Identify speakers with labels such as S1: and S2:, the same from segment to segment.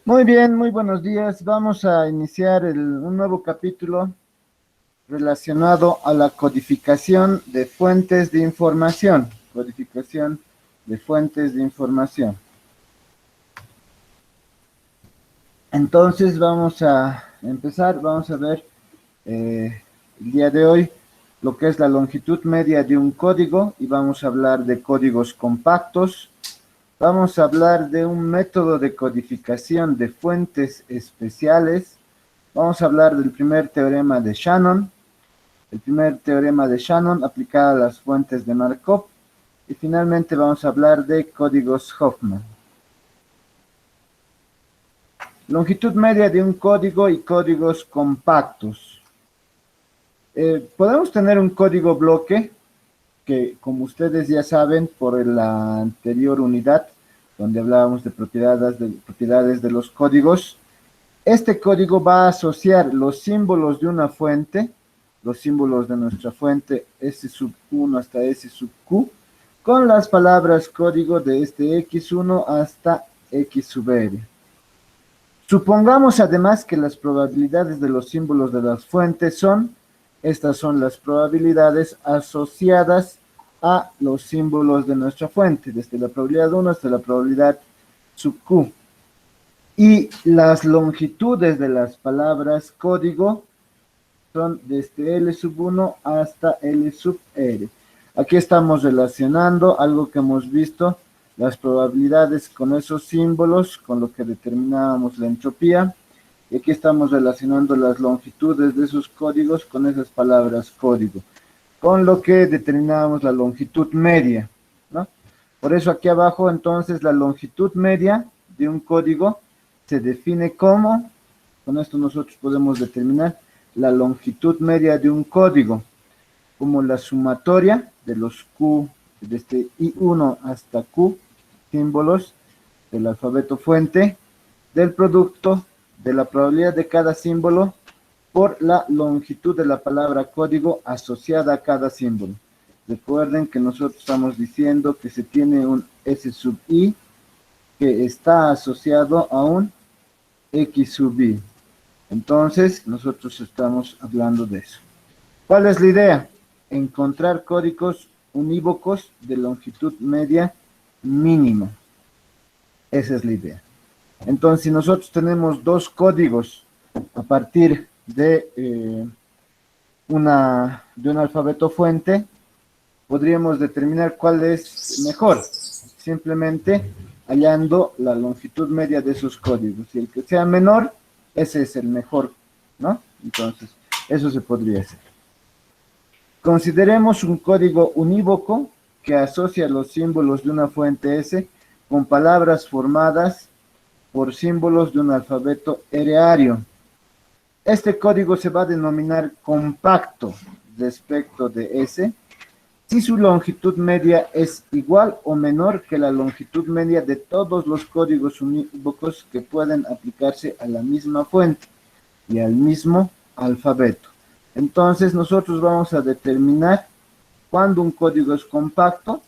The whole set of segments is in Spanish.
S1: Muy bien, muy buenos días. Vamos a iniciar un nuevo capítulo relacionado a la codificación de fuentes de información. Codificación de fuentes de información. Entonces vamos a empezar, vamos a ver el día de hoy lo que es la longitud media de un código y vamos a hablar de códigos compactos. Vamos a hablar de un método de codificación de fuentes especiales. Vamos a hablar del primer teorema de Shannon, el primer teorema de Shannon aplicado a las fuentes de Markov. Y finalmente vamos a hablar de códigos Hoffman. Longitud media de un código y códigos compactos. Podemos tener un código bloque que, como ustedes ya saben, por la anterior unidad, donde hablábamos de propiedades de los códigos, este código va a asociar los símbolos de una fuente, los símbolos de nuestra fuente S sub 1 hasta S sub Q, con las palabras código de este X1 hasta X sub R. Supongamos además que las probabilidades de los símbolos de las fuentes estas son las probabilidades asociadas a los símbolos de nuestra fuente, desde la probabilidad 1 hasta la probabilidad sub Q. Y las longitudes de las palabras código son desde L sub 1 hasta L sub R. Aquí estamos relacionando algo que hemos visto, las probabilidades con esos símbolos, con lo que determinábamos la entropía. Y aquí estamos relacionando las longitudes de esos códigos con esas palabras código, con lo que determinábamos la longitud media, ¿no? Por eso aquí abajo, entonces, la longitud media de un código se define como, con esto nosotros podemos determinar la longitud media de un código, como la sumatoria de los Q, desde I1 hasta Q, símbolos del alfabeto fuente, del producto de la probabilidad de cada símbolo por la longitud de la palabra código asociada a cada símbolo. Recuerden que nosotros estamos diciendo que se tiene un S sub I que está asociado a un X sub I. Entonces, nosotros estamos hablando de eso. ¿Cuál es la idea? Encontrar códigos unívocos de longitud media mínima. Esa es la idea. Entonces, si nosotros tenemos dos códigos a partir de un alfabeto fuente, podríamos determinar cuál es mejor, simplemente hallando la longitud media de esos códigos. Y el que sea menor, ese es el mejor, ¿no? Entonces, eso se podría hacer. Consideremos un código unívoco que asocia los símbolos de una fuente S con palabras formadas por símbolos de un alfabeto areario. Este código se va a denominar compacto respecto de S si su longitud media es igual o menor que la longitud media de todos los códigos unívocos que pueden aplicarse a la misma fuente y al mismo alfabeto. Entonces nosotros vamos a determinar cuando un código es compacto,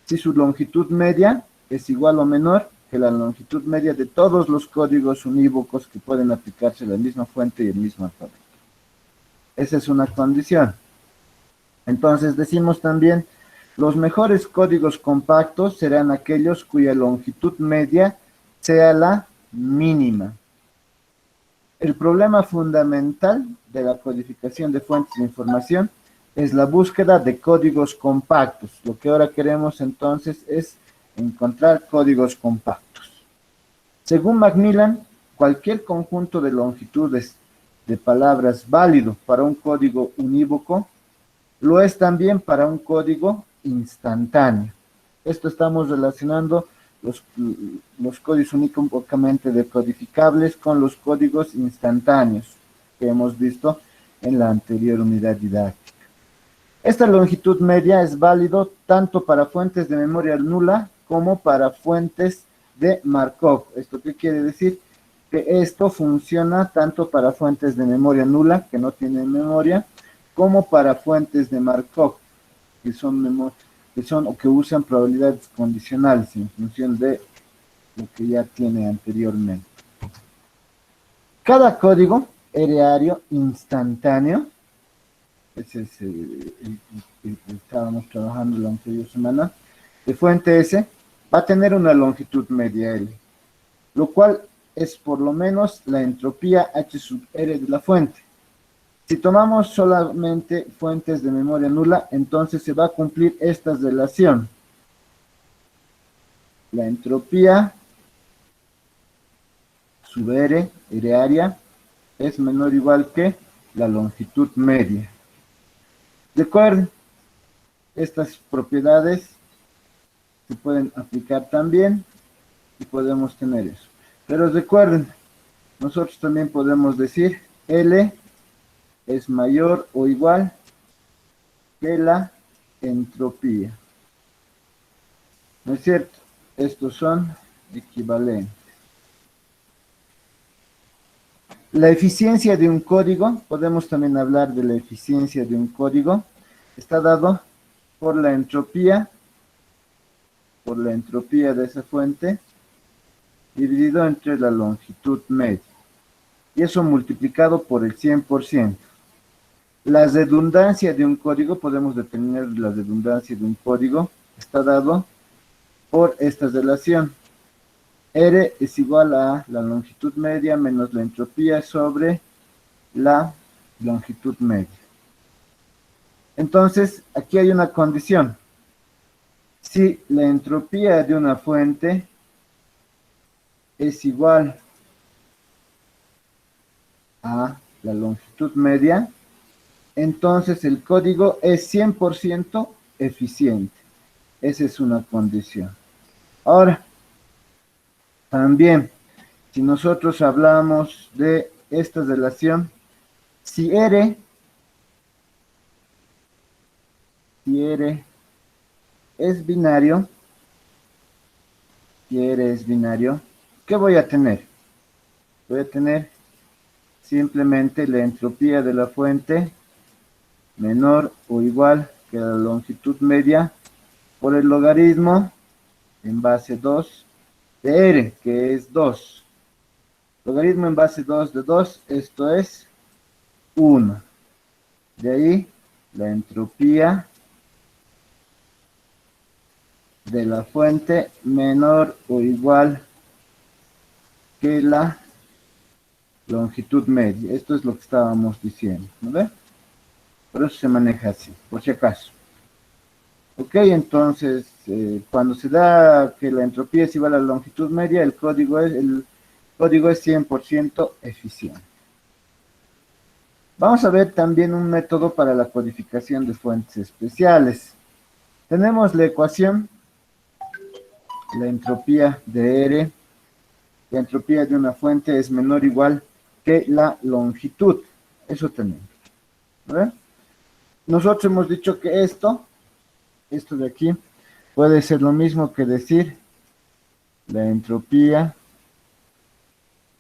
S1: si su longitud media es igual o menor que la longitud media de todos los códigos unívocos que pueden aplicarse a la misma fuente y el mismo alfabeto. Esa es una condición. Entonces decimos también, los mejores códigos compactos serán aquellos cuya longitud media sea la mínima. El problema fundamental de la codificación de fuentes de información es la búsqueda de códigos compactos. Lo que ahora queremos entonces es encontrar códigos compactos. Según Macmillan, cualquier conjunto de longitudes de palabras válido para un código unívoco lo es también para un código instantáneo. Esto estamos relacionando los códigos unívocamente decodificables con los códigos instantáneos que hemos visto en la anterior unidad didáctica. Esta longitud media es válido tanto para fuentes de memoria nula como para fuentes de Markov. ¿Esto qué quiere decir? Que esto funciona tanto para fuentes de memoria nula, que no tienen memoria, como para fuentes de Markov, que son o que usan probabilidades condicionales en función de lo que ya tiene anteriormente. Cada código heredario instantáneo, ese es el que estábamos trabajando la anterior semana, de fuente S, va a tener una longitud media L, lo cual es por lo menos la entropía H sub R de la fuente. Si tomamos solamente fuentes de memoria nula, entonces se va a cumplir esta relación. La entropía sub R, heredaria, es menor o igual que la longitud media. Recuerden, estas propiedades se pueden aplicar también y podemos tener eso. Pero recuerden, nosotros también podemos decir L es mayor o igual que la entropía. ¿No es cierto? Estos son equivalentes. La eficiencia de un código, podemos también hablar de la eficiencia de un código, está dado por la entropía de esa fuente, dividido entre la longitud media, y eso multiplicado por el 100%. La redundancia de un código, podemos determinar la redundancia de un código, está dado por esta relación. R es igual a la longitud media menos la entropía sobre la longitud media. Entonces, aquí hay una condición. Si la entropía de una fuente es igual a la longitud media, entonces el código es 100% eficiente. Esa es una condición. Ahora, también, si nosotros hablamos de esta relación, si R es binario, ¿qué voy a tener? Voy a tener simplemente la entropía de la fuente menor o igual que la longitud media por el logaritmo en base 2 de R, que es 2. Logaritmo en base 2 de 2, esto es 1. De ahí la entropía de la fuente menor o igual que la longitud media. Esto es lo que estábamos diciendo, ¿no ve? Por eso se maneja así, por si acaso. Ok, entonces, cuando se da que la entropía es igual a la longitud media, el código es 100% eficiente. Vamos a ver también un método para la codificación de fuentes especiales. Tenemos la ecuación, la entropía de R. La entropía de una fuente es menor o igual que la longitud. Eso tenemos. ¿Ve? Nosotros hemos dicho que esto de aquí, puede ser lo mismo que decir la entropía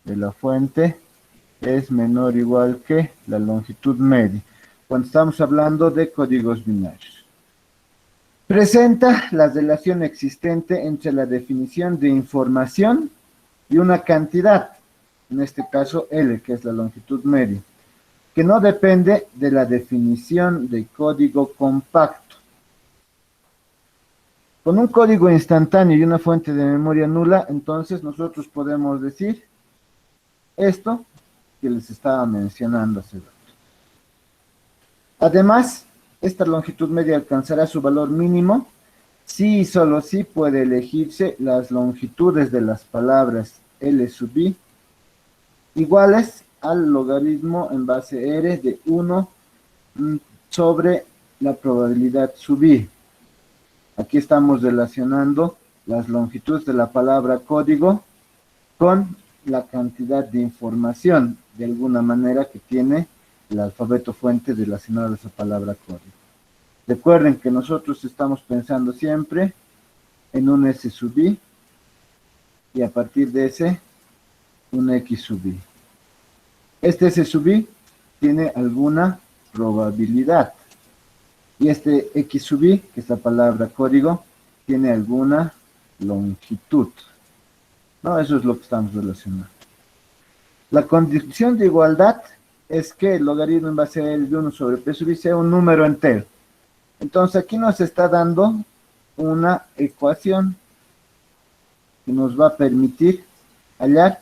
S1: de la fuente es menor o igual que la longitud media, cuando estamos hablando de códigos binarios. Presenta la relación existente entre la definición de información y una cantidad, en este caso L, que es la longitud media, que no depende de la definición de código compacto. Con un código instantáneo y una fuente de memoria nula, entonces nosotros podemos decir esto que les estaba mencionando hace rato. Además, esta longitud media alcanzará su valor mínimo si y solo si puede elegirse las longitudes de las palabras L sub i iguales al logaritmo en base R de 1 sobre la probabilidad sub i. Aquí estamos relacionando las longitudes de la palabra código con la cantidad de información, de alguna manera, que tiene el alfabeto fuente relacionado a esa palabra código. Recuerden que nosotros estamos pensando siempre en un S sub i y a partir de ese, un X sub i. Este S sub i tiene alguna probabilidad. Y este X sub i, que es la palabra código, tiene alguna longitud. No, eso es lo que estamos relacionando. La condición de igualdad es que el logaritmo en base de 1 sobre p sub i sea un número entero. Entonces aquí nos está dando una ecuación que nos va a permitir hallar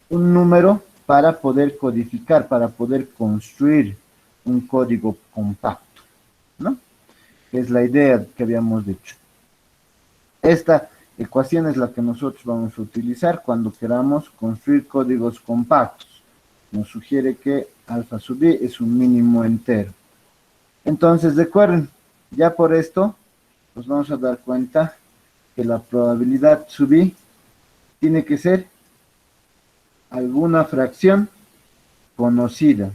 S1: un número para poder codificar, para poder construir un código compacto, ¿no? Que es la idea que habíamos dicho. Esta ecuación es la que nosotros vamos a utilizar cuando queramos construir códigos compactos. Nos sugiere que alfa sub i es un mínimo entero. Entonces, recuerden, ya por esto nos vamos a dar cuenta que la probabilidad sub i tiene que ser alguna fracción conocida,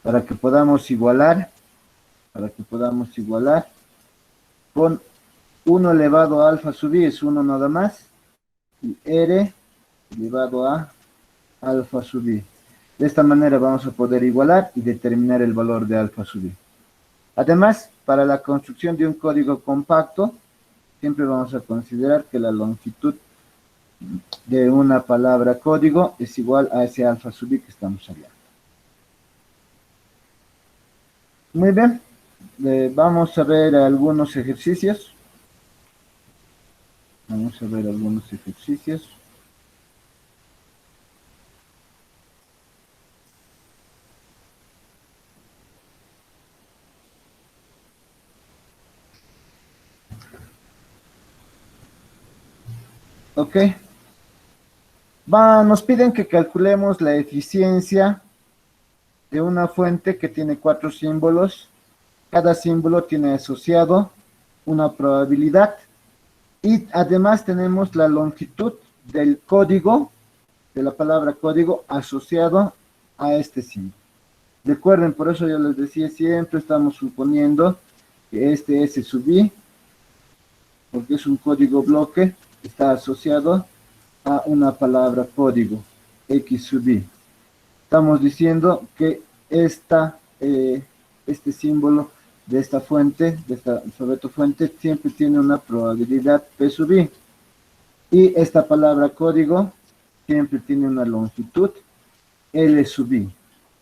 S1: para que podamos igualar, con 1 elevado a alfa sub i es 1 nada más, y r elevado a alfa sub i. De esta manera vamos a poder igualar y determinar el valor de alfa sub i. Además, para la construcción de un código compacto, siempre vamos a considerar que la longitud de una palabra código es igual a ese alfa sub i que estamos hablando. Muy bien, vamos a ver algunos ejercicios. Ok. Nos piden que calculemos la eficiencia de una fuente que tiene 4 símbolos. Cada símbolo tiene asociado una probabilidad y además tenemos la longitud del código, de la palabra código asociado a este símbolo. Recuerden, por eso yo les decía, siempre estamos suponiendo que este S sub i, porque es un código bloque, está asociado a una palabra código, X sub i. Estamos diciendo que este símbolo de esta fuente, de esta alfabeto fuente, siempre tiene una probabilidad P sub i. Y esta palabra código siempre tiene una longitud L sub i.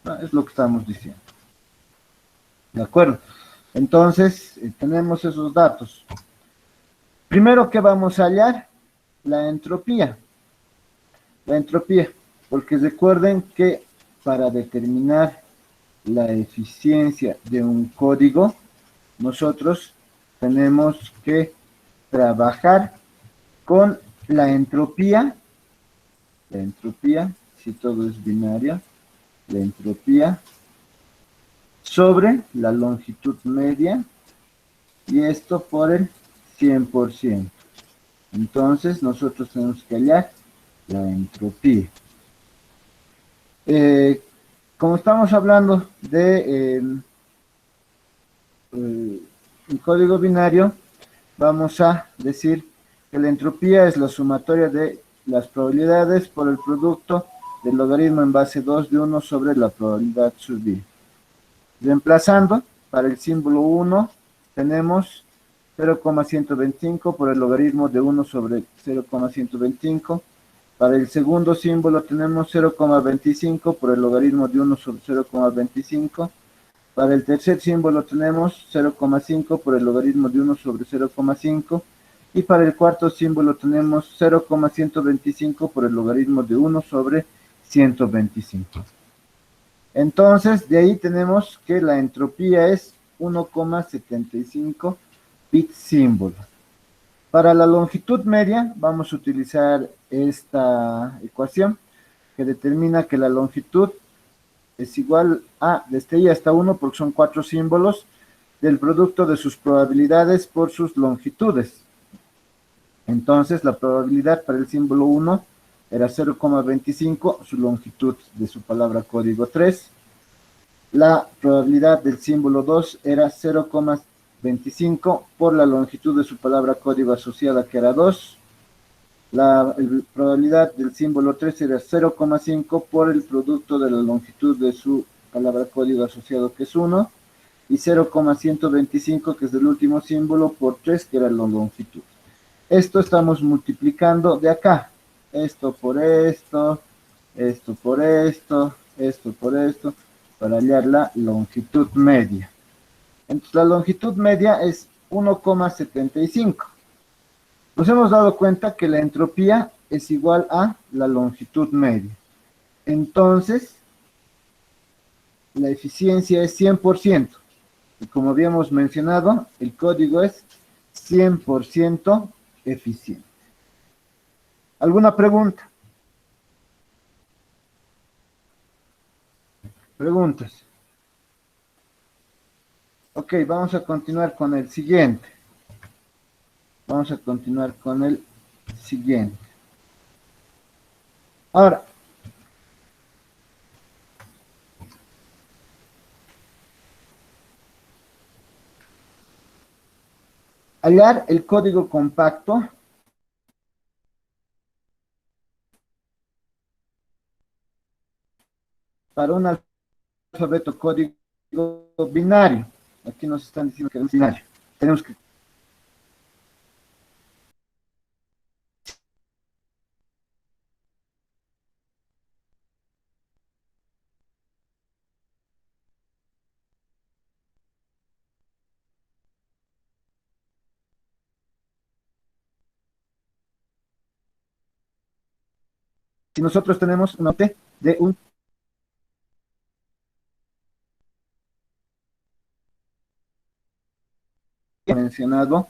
S1: ¿No? Es lo que estamos diciendo. ¿De acuerdo? Entonces, tenemos esos datos. Primero, ¿qué vamos a hallar? La entropía. Porque recuerden que para determinar la eficiencia de un código, nosotros tenemos que trabajar con la entropía, si todo es binario, la entropía sobre la longitud media, y esto por el 100%. Entonces, nosotros tenemos que hallar la entropía. Como estamos hablando de un código binario, vamos a decir que la entropía es la sumatoria de las probabilidades por el producto del logaritmo en base 2 de 1 sobre la probabilidad sub i. Reemplazando, para el símbolo 1 tenemos 0,125 por el logaritmo de 1 sobre 0,125. Para el segundo símbolo tenemos 0,25 por el logaritmo de 1 sobre 0,25. Para el tercer símbolo tenemos 0,5 por el logaritmo de 1 sobre 0,5. Y para el cuarto símbolo tenemos 0,125 por el logaritmo de 1 sobre 125. Entonces, de ahí tenemos que la entropía es 1,75 bit símbolo. Para la longitud media vamos a utilizar esta ecuación que determina que la longitud es igual a, desde ahí hasta 1, porque son 4 símbolos, del producto de sus probabilidades por sus longitudes. Entonces, la probabilidad para el símbolo 1 era 0,25, su longitud de su palabra código 3. La probabilidad del símbolo 2 era 0,25 por la longitud de su palabra código asociada, que era 2. La probabilidad del símbolo 3 era 0,5 por el producto de la longitud de su palabra código asociado, que es 1. Y 0,125, que es el último símbolo, por 3, que era la longitud. Esto estamos multiplicando de acá. Esto por esto, esto por esto, esto por esto, para hallar la longitud media. Entonces la longitud media es 1,75. Nos hemos dado cuenta que la entropía es igual a la longitud media. Entonces, la eficiencia es 100%. Y como habíamos mencionado, el código es 100% eficiente. ¿Alguna pregunta? Preguntas. Ok, vamos a continuar con el siguiente. Vamos a continuar con el siguiente. Ahora, hallar el código compacto para un alfabeto código binario. Aquí nos están diciendo que es binario. Tenemos que... Si nosotros tenemos una T de un mencionado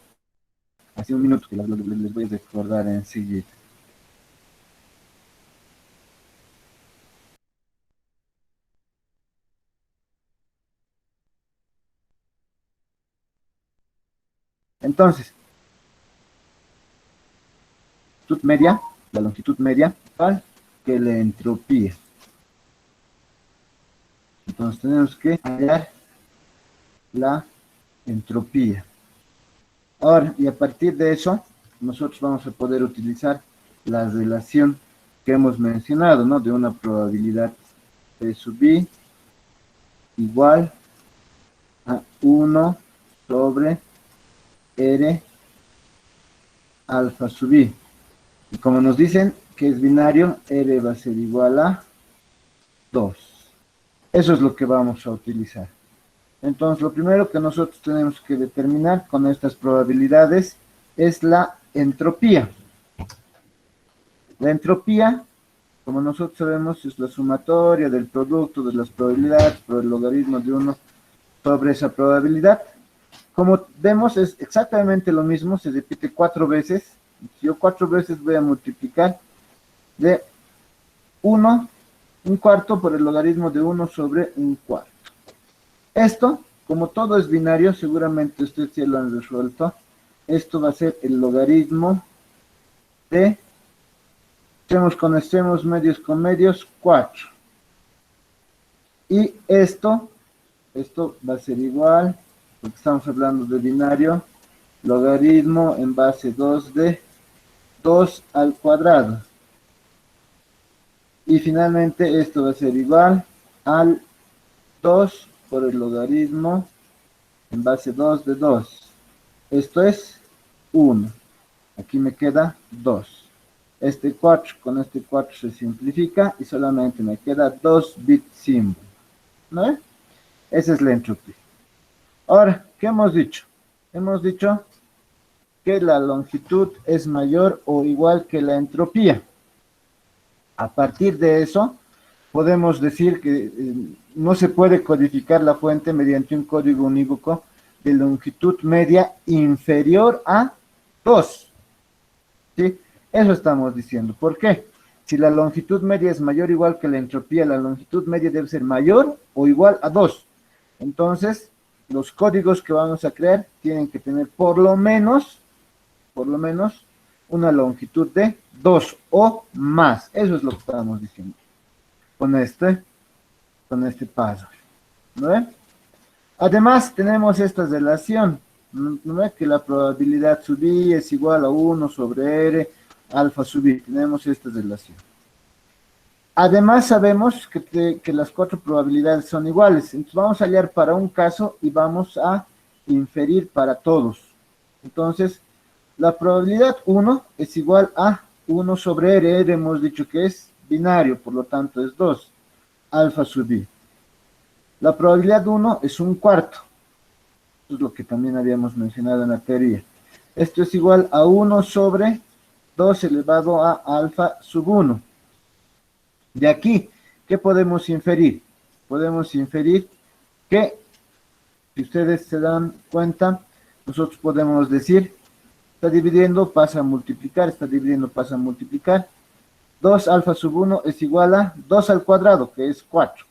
S1: hace un minuto, que les voy a recordar enseguida. Entonces, media, la longitud media, igual que la entropía. Entonces tenemos que hallar la entropía. Ahora, y a partir de eso, nosotros vamos a poder utilizar la relación que hemos mencionado, ¿no? De una probabilidad P sub I igual a 1 sobre R alfa sub I. Y como nos dicen que es binario, R va a ser igual a 2. Eso es lo que vamos a utilizar. Entonces, lo primero que nosotros tenemos que determinar con estas probabilidades es la entropía. La entropía, como nosotros sabemos, es la sumatoria del producto de las probabilidades por el logaritmo de 1 sobre esa probabilidad. Como vemos, es exactamente lo mismo, se repite 4 veces. Yo 4 veces voy a multiplicar de 1, un cuarto por el logaritmo de 1 sobre un cuarto. Esto, como todo es binario, seguramente ustedes ya lo han resuelto. Esto va a ser el logaritmo de extremos con extremos, medios con medios, 4. Y esto va a ser igual, porque estamos hablando de binario, logaritmo en base 2 de 2 al cuadrado. Y finalmente esto va a ser igual al 2 por el logaritmo en base 2 de 2. Esto es 1. Aquí me queda 2. Este 4 con este 4 se simplifica y solamente me queda 2 bit symbol. ¿No? Esa es la entropía. Ahora, ¿qué hemos dicho? Hemos dicho que la longitud es mayor o igual que la entropía. A partir de eso, podemos decir que no se puede codificar la fuente mediante un código unívoco de longitud media inferior a 2. ¿Sí? Eso estamos diciendo. ¿Por qué? Si la longitud media es mayor o igual que la entropía, la longitud media debe ser mayor o igual a 2. Entonces, los códigos que vamos a crear tienen que tener por lo menos, una longitud de 2 o más. Eso es lo que estamos diciendo con este paso. ¿No ve? Además, tenemos esta relación, ¿no ve? Que la probabilidad sub I es igual a 1 sobre R alfa sub I. Tenemos esta relación. Además, sabemos que las 4 probabilidades son iguales. Entonces, vamos a hallar para un caso y vamos a inferir para todos. Entonces, La probabilidad 1 es igual a 1 sobre R. R hemos dicho que es binario, por lo tanto es 2. Alfa sub I. La probabilidad 1 es un cuarto. Eso es lo que también habíamos mencionado en la teoría. Esto es igual a 1 sobre 2 elevado a alfa sub 1. De aquí, ¿qué podemos inferir? Podemos inferir que, si ustedes se dan cuenta, nosotros podemos decir, está dividiendo, pasa a multiplicar, está dividiendo, pasa a multiplicar. 2 alfa sub 1 es igual a 2 al cuadrado, que es 4.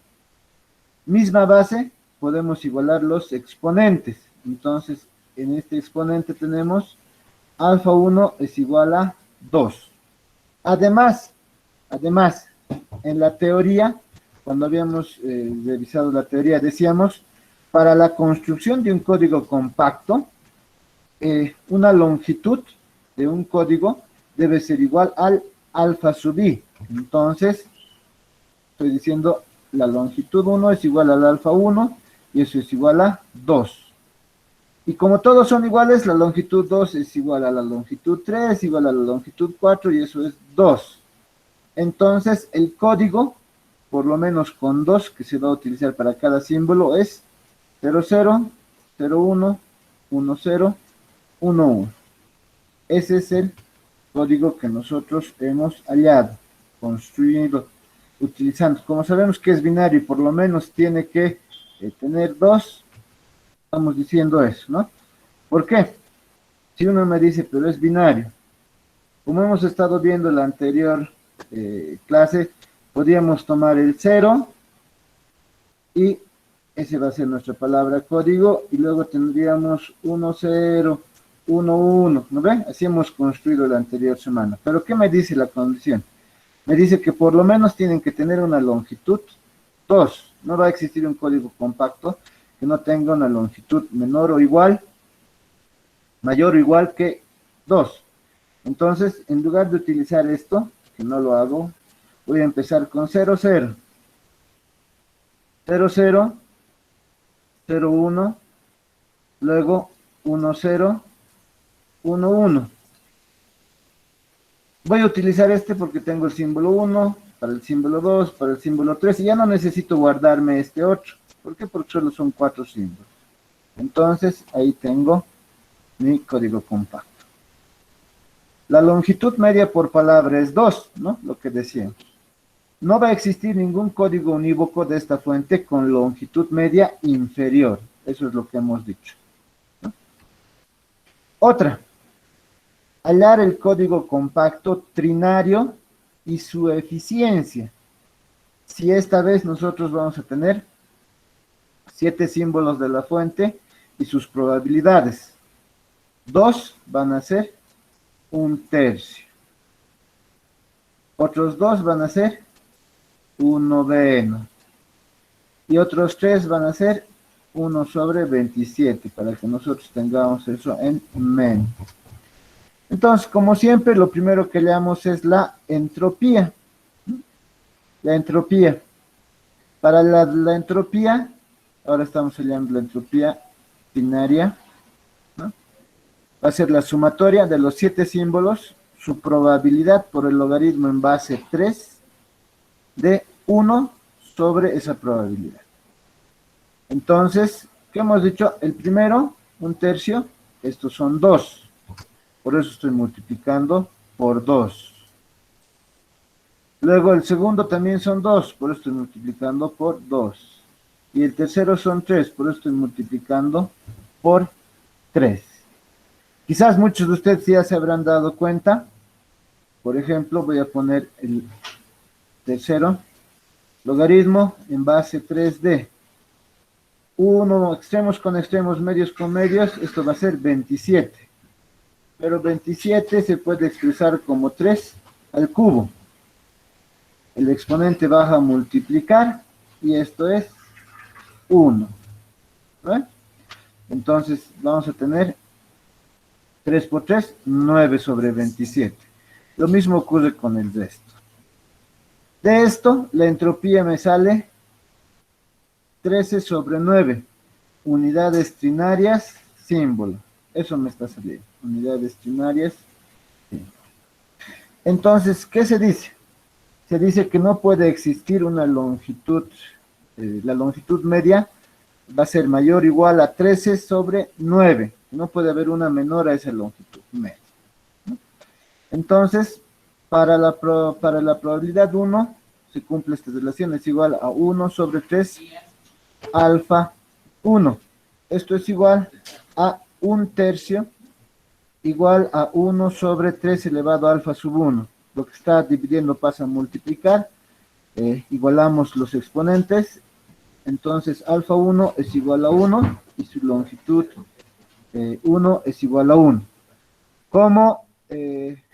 S1: Misma base, podemos igualar los exponentes. Entonces, en este exponente tenemos alfa 1 es igual a 2. Además, en la teoría, cuando habíamos revisado la teoría, decíamos, para la construcción de un código compacto, una longitud de un código debe ser igual al alfa sub i. Entonces, estoy diciendo, la longitud 1 es igual al alfa 1, y eso es igual a 2. Y como todos son iguales, la longitud 2 es igual a la longitud 3, igual a la longitud 4, y eso es 2. Entonces, el código, por lo menos con 2, que se va a utilizar para cada símbolo, es 0, 0, 0, 1, 1, 0, 1, 1. Ese es el código que nosotros hemos hallado, construido, utilizando. Como sabemos que es binario y por lo menos tiene que tener 2, estamos diciendo eso, ¿no? ¿Por qué? Si uno me dice, pero es binario, como hemos estado viendo en la anterior clase, podríamos tomar el 0 y ese va a ser nuestra palabra código, y luego tendríamos 1, 0, 1, 1, ¿no ven? Así hemos construido la anterior semana. Pero ¿qué me dice la condición? Me dice que por lo menos tienen que tener una longitud 2. No va a existir un código compacto que no tenga una longitud menor o igual, mayor o igual que 2. Entonces, en lugar de utilizar esto, que no lo hago, voy a empezar con 0, 0. 0, 0, 0, 1, luego 1, 0, 1, 1. Voy a utilizar este porque tengo el símbolo 1, para el símbolo 2, para el símbolo 3, y ya no necesito guardarme este otro. ¿Por qué? Porque solo son 4 símbolos. Entonces, ahí tengo mi código compacto. La longitud media por palabra es 2, ¿no? Lo que decíamos. No va a existir ningún código unívoco de esta fuente con longitud media inferior. Eso es lo que hemos dicho, ¿no? Otra. Hallar el código compacto trinario y su eficiencia. Si esta vez nosotros vamos a tener 7 símbolos de la fuente y sus probabilidades. 2 van a ser 1/3. Otros 2 van a ser 1/9. Y otros 3 van a ser 1 sobre 27, para que nosotros tengamos eso en mente. Entonces, como siempre, lo primero que hallamos es la entropía. La entropía. Para la entropía, ahora estamos hallando la entropía binaria, ¿no? Va a ser la sumatoria de los 7 símbolos, su probabilidad por el logaritmo en base 3 de 1 sobre esa probabilidad. Entonces, ¿qué hemos dicho? El primero, 1/3, estos son 2. Por eso estoy multiplicando por 2. Luego el segundo también son 2, por eso estoy multiplicando por 2. Y el tercero son 3, por eso estoy multiplicando por 3. Quizás muchos de ustedes ya se habrán dado cuenta. Por ejemplo, voy a poner el tercero, logaritmo en base 3 de 1 extremos con extremos, medios con medios, esto va a ser 27. Pero 27 se puede expresar como 3 al cubo. El exponente baja a multiplicar y esto es 1. ¿Ve? Entonces vamos a tener 3 por 3, 9 sobre 27. Lo mismo ocurre con el resto. De esto, la entropía me sale 13 sobre 9. Unidades trinarias, símbolo. Eso me está saliendo. unidades trinarias. Sí. Entonces, ¿qué se dice? Se dice que no puede existir una longitud, la longitud media va a ser mayor o igual a 13 sobre 9. No puede haber una menor a esa longitud media. Entonces, para la probabilidad 1, se cumple esta relación, es igual a 1 sobre 3 alfa 1. Esto es igual a 1/3 igual a 1 sobre 3 elevado a alfa sub 1. Lo que está dividiendo pasa a multiplicar, igualamos los exponentes, entonces alfa 1 es igual a 1 y su longitud 1 es igual a 1. Como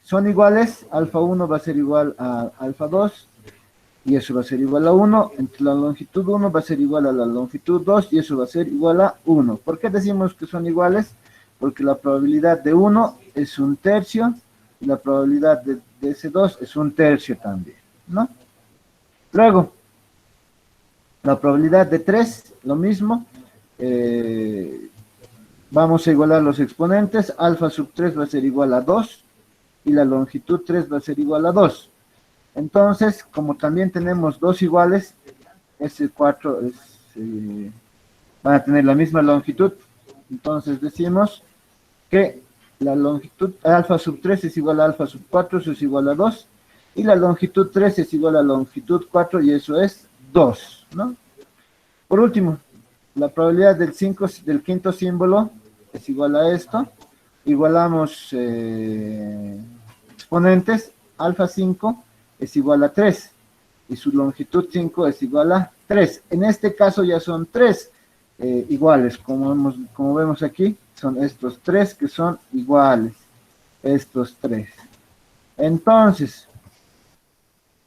S1: son iguales, alfa 1 va a ser igual a alfa 2 y eso va a ser igual a 1, entre la longitud 1 va a ser igual a la longitud 2 y eso va a ser igual a 1. ¿Por qué decimos que son iguales? Porque la probabilidad de 1 es 1/3 y la probabilidad de ese 2 es 1/3 también, ¿no? Luego, la probabilidad de 3, lo mismo, vamos a igualar los exponentes, alfa sub 3 va a ser igual a 2 y la longitud 3 va a ser igual a 2. Entonces, como también tenemos dos iguales, ese 4 es, van a tener la misma longitud, entonces decimos que la longitud alfa sub 3 es igual a alfa sub 4, eso es igual a 2, y la longitud 3 es igual a longitud 4 y eso es 2, ¿no? Por último, la probabilidad del quinto símbolo es igual a esto, igualamos exponentes, alfa 5 es igual a 3 y su longitud 5 es igual a 3. En este caso ya son 3 iguales, como vemos aquí, son estos 3 que son iguales, estos 3. Entonces,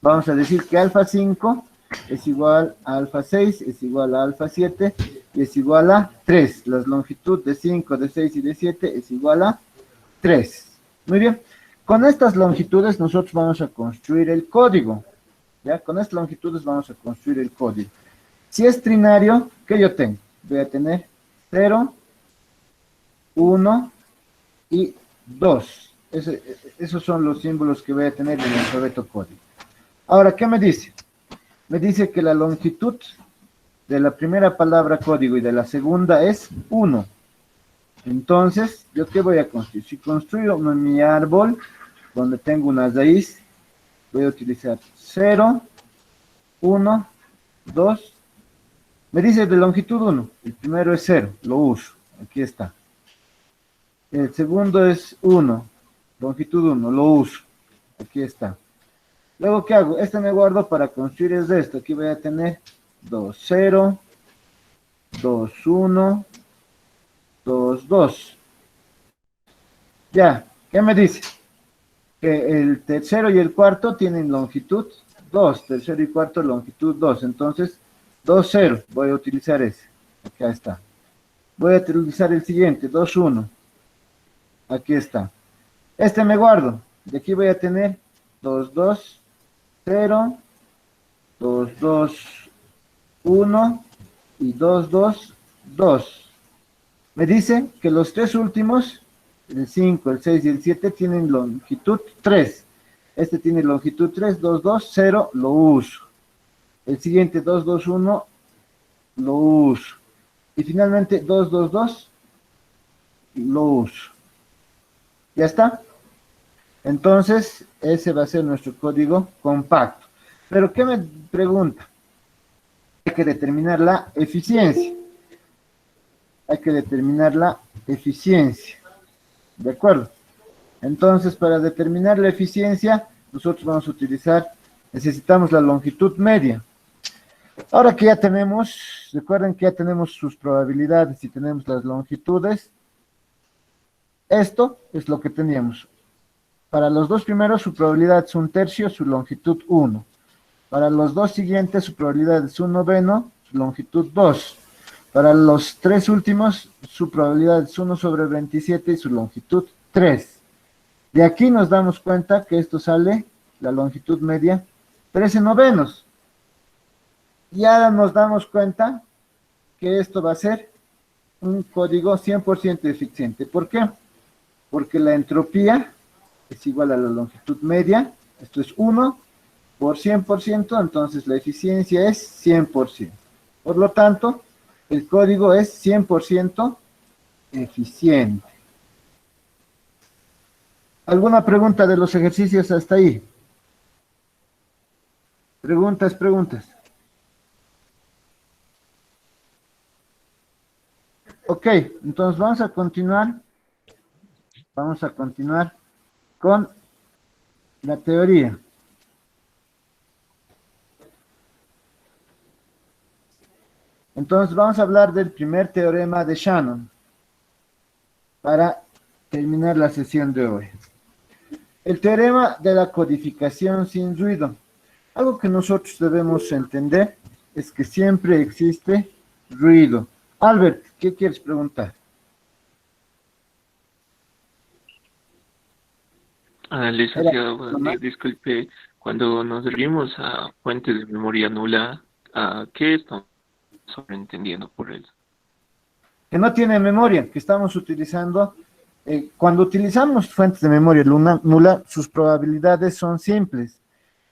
S1: vamos a decir que alfa 5 es igual a alfa 6, es igual a alfa 7 y es igual a 3. La longitud de 5, de 6 y de 7 es igual a 3. Muy bien. Con estas longitudes nosotros vamos a construir el código. ¿Ya? Con estas longitudes vamos a construir el código. Si es trinario, ¿qué yo tengo? Voy a tener 0, 1 y 2. Esos son los símbolos que voy a tener en el alfabeto código. Ahora, ¿qué me dice? Me dice que la longitud de la primera palabra código y de la segunda es 1. Entonces, ¿yo qué voy a construir? Si construyo mi árbol, donde tengo una raíz, voy a utilizar 0, 1, 2. Me dice de longitud 1. El primero es 0, lo uso. Aquí está. El segundo es 1, longitud 1, lo uso. Aquí está. Luego, ¿qué hago? Este me guardo para construir el resto. Aquí voy a tener 2, 0, 2, 1, 2, 2. Ya, ¿qué me dice? Que el tercero y el cuarto tienen longitud 2, tercero y cuarto longitud 2. Entonces, 2, 0, voy a utilizar ese. Acá está. Voy a utilizar el siguiente, 2, 1. Aquí está. Este me guardo. De aquí voy a tener 2, 2, 0, 2, 2, 1 y 2, 2, 2. Me dice que los tres últimos, el 5, el 6 y el 7, tienen longitud 3. Este tiene longitud 3, 2, 2, 0, lo uso. El siguiente 2, 2, 1, lo uso. Y finalmente 2, 2, 2, lo uso. ¿Ya está? Entonces, ese va a ser nuestro código compacto. Pero, ¿qué me pregunta? Hay que determinar la eficiencia. Hay que determinar la eficiencia. ¿De acuerdo? Entonces, para determinar la eficiencia, nosotros vamos a utilizar, necesitamos la longitud media. Ahora que ya tenemos, recuerden que ya tenemos sus probabilidades y tenemos las longitudes, esto es lo que teníamos. Para los dos primeros, su probabilidad es 1/3, su longitud 1. Para los dos siguientes, su probabilidad es 1/9, su longitud 2. Para los tres últimos, su probabilidad es 1 sobre 27 y su longitud 3. De aquí nos damos cuenta que esto sale, la longitud media, 13/9. Y ahora nos damos cuenta que esto va a ser un código 100% eficiente. ¿Por qué? porque la entropía es igual a la longitud media, esto es 1 por 100%, entonces la eficiencia es 100%. Por lo tanto, el código es 100% eficiente. ¿Alguna pregunta de los ejercicios hasta ahí? Preguntas, preguntas. Ok, entonces vamos a continuar. Vamos a continuar con la teoría. Entonces vamos a hablar del primer teorema de Shannon para terminar la sesión de hoy. El teorema de la codificación sin ruido. Algo que nosotros debemos entender es que siempre existe ruido. Albert, ¿qué quieres preguntar?
S2: Licenciado,
S1: ¿Era
S2: buenos
S1: más?
S2: días. Disculpe, cuando nos referimos a fuentes de memoria nula, ¿a qué estamos sobreentendiendo por eso?
S1: Que no tiene memoria, que estamos utilizando. Cuando utilizamos fuentes de memoria nula, sus probabilidades son simples,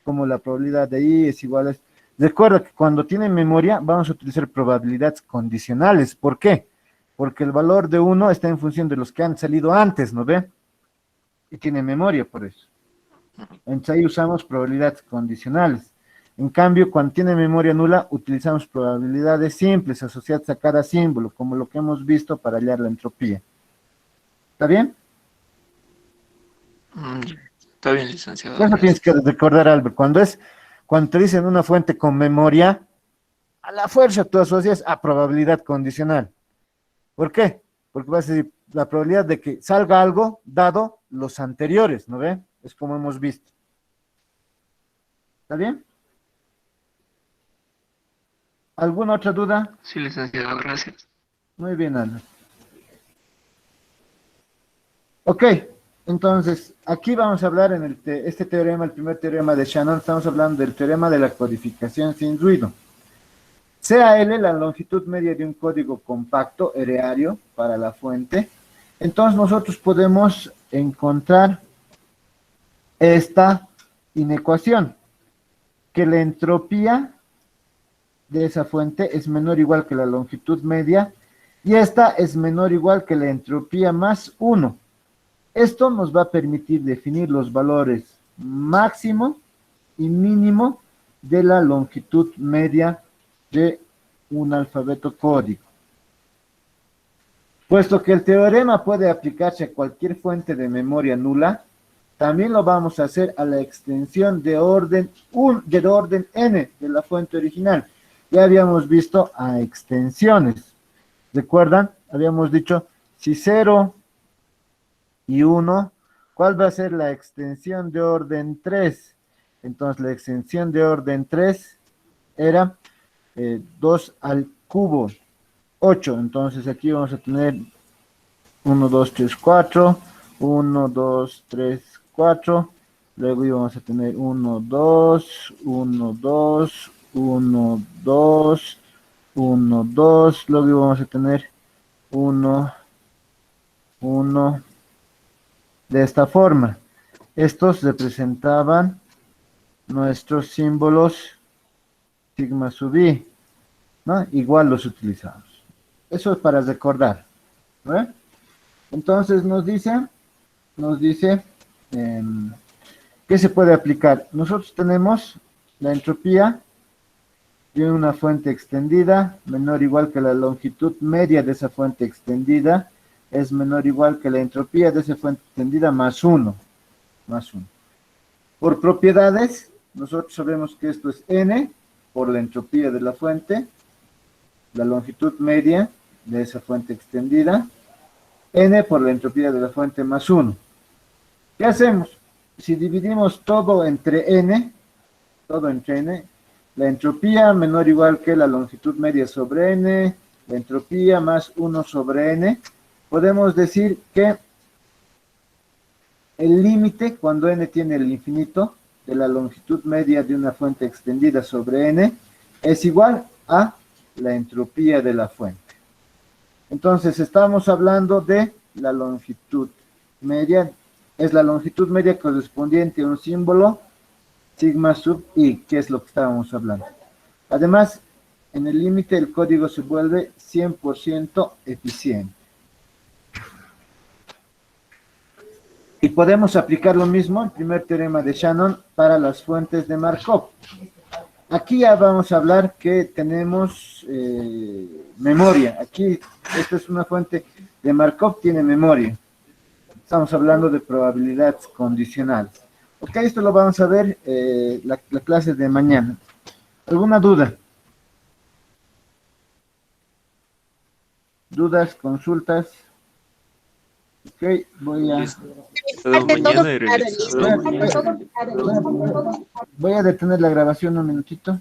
S1: como la probabilidad de i es igual a... Recuerda que cuando tiene memoria vamos a utilizar probabilidades condicionales. ¿Por qué? Porque el valor de uno está en función de los que han salido antes, ¿no ve? Y tiene memoria por eso. Entonces ahí usamos probabilidades condicionales. En cambio, cuando tiene memoria nula, utilizamos probabilidades simples asociadas a cada símbolo, como lo que hemos visto para hallar la entropía. ¿Está bien?
S2: Mm, Está bien, licenciado,
S1: Eso tienes que
S2: gracias.
S1: recordar, Albert. Cuando te dicen una fuente con memoria, a la fuerza tú asocias a probabilidad condicional. ¿Por qué? Porque vas a decir la probabilidad de que salga algo dado los anteriores, ¿no ve? Es como hemos visto. ¿Está bien? ¿Alguna otra duda?
S2: Sí, licenciado, gracias.
S1: Muy bien, Albert. Ok, entonces aquí vamos a hablar en este teorema, el primer teorema de Shannon, estamos hablando del teorema de la codificación sin ruido. Sea L la longitud media de un código compacto hereario para la fuente, entonces nosotros podemos encontrar esta inecuación, que la entropía de esa fuente es menor o igual que la longitud media y esta es menor o igual que la entropía más 1. Esto nos va a permitir definir los valores máximo y mínimo de la longitud media de un alfabeto código. Puesto que el teorema puede aplicarse a cualquier fuente de memoria nula, también lo vamos a hacer a la extensión de orden n de la fuente original. Ya habíamos visto a extensiones. ¿Recuerdan? Habíamos dicho si 0 y 1, ¿cuál va a ser la extensión de orden 3? Entonces la extensión de orden 3 era 2 al cubo, 8. Entonces aquí vamos a tener 1, 2, 3, 4, 1, 2, 3, 4. Luego íbamos a tener 1, 2, 1, 2, 1, 2, 1, 2. Luego íbamos a tener 1, 1. De esta forma. Estos representaban nuestros símbolos sigma sub i, ¿no? Igual los utilizamos. Eso es para recordar, ¿no? Entonces nos dice ¿qué se puede aplicar? Nosotros tenemos la entropía de una fuente extendida menor o igual que la longitud media de esa fuente extendida es menor o igual que la entropía de esa fuente extendida más 1. Más 1. Por propiedades, nosotros sabemos que esto es n por la entropía de la fuente, la longitud media de esa fuente extendida, n por la entropía de la fuente más 1. ¿Qué hacemos? Si dividimos todo entre n, la entropía menor o igual que la longitud media sobre n, la entropía más 1 sobre n, podemos decir que el límite, cuando n tiene el infinito, de la longitud media de una fuente extendida sobre n, es igual a la entropía de la fuente. Entonces, estamos hablando de la longitud media es la longitud media correspondiente a un símbolo sigma sub i, que es lo que estábamos hablando. Además, en el límite el código se vuelve 100% eficiente. Y podemos aplicar lo mismo, el primer teorema de Shannon, para las fuentes de Markov. Aquí ya vamos a hablar que tenemos memoria. Aquí, esta es una fuente de Markov, tiene memoria. Estamos hablando de probabilidades condicionales. Ok, esto lo vamos a ver la clase de mañana. ¿Alguna duda? ¿Dudas, consultas? Ok, voy a...
S2: Mañana he realizado.
S1: Voy a detener la grabación un minutito.